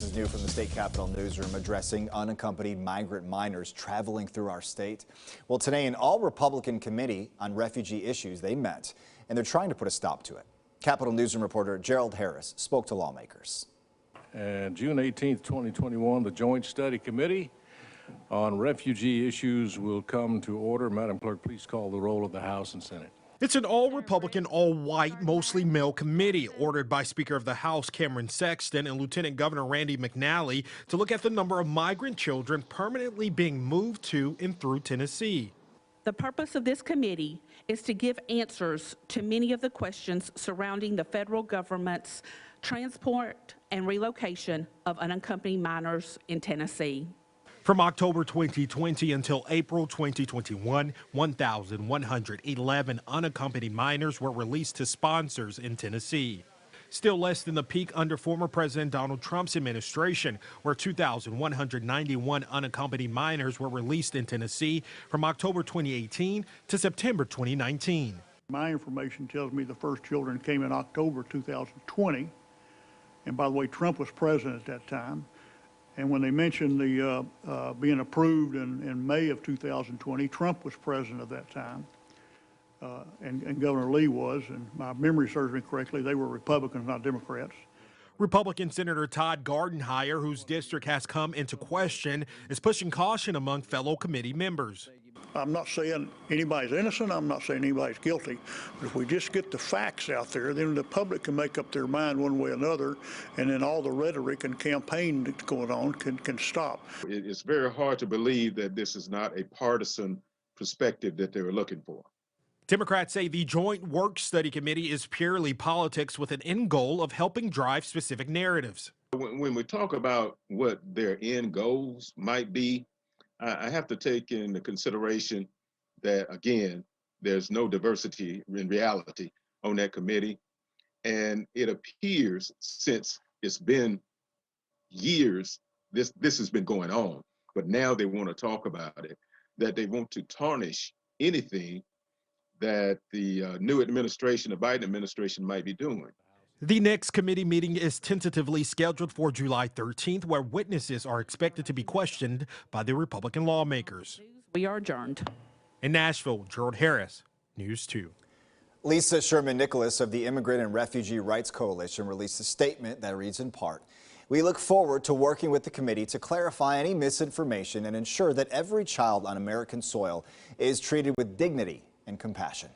This is new from the State Capitol newsroom addressing unaccompanied migrant minors traveling through our state. Well, today an all-Republican committee on refugee issues, they met, and they're trying to put a stop to it. Capitol newsroom reporter Gerald Harris spoke to lawmakers. And June 18th, 2021, the Joint Study Committee on Refugee Issues will come to order. Madam Clerk, please call the roll of the House and Senate. It's an all-Republican, all-white, mostly male committee ordered by Speaker of the House Cameron Sexton and Lieutenant Governor Randy McNally to look at the number of migrant children permanently being moved to and through Tennessee. The purpose of this committee is to give answers to many of the questions surrounding the federal government's transport and relocation of unaccompanied minors in Tennessee. From October 2020 until April 2021, 1,111 unaccompanied minors were released to sponsors in Tennessee. Still less than the peak under former President Donald Trump's administration, where 2,191 unaccompanied minors were released in Tennessee from October 2018 to September 2019. My information tells me the first children came in October 2020. And by the way, Trump was president at that time. And when they mentioned the being approved in May of 2020, Trump was president at that time, and Governor Lee was, and my memory serves me correctly, they were Republicans, not Democrats. Republican Senator Todd Gardenhire, whose district has come into question, is pushing caution among fellow committee members. I'm not saying anybody's innocent, I'm not saying anybody's guilty, but if we just get the facts out there, then the public can make up their mind one way or another, and then all the rhetoric and campaign that's going on can stop. It's very hard to believe that this is not a partisan perspective that they were looking for. Democrats say the Joint Work Study Committee is purely politics with an end goal of helping drive specific narratives. When we talk about what their end goals might be, I have to take into consideration that, again, there's no diversity in reality on that committee. And it appears, since it's been years, this has been going on, but now they want to talk about it, that they want to tarnish anything that the new administration, the Biden administration, might be doing. The next committee meeting is tentatively scheduled for July 13th, where witnesses are expected to be questioned by the Republican lawmakers. We are adjourned. In Nashville, Gerald Harris, News 2. Lisa Sherman Nicholas of the Immigrant and Refugee Rights Coalition released a statement that reads in part, "We look forward to working with the committee to clarify any misinformation and ensure that every child on American soil is treated with dignity and compassion."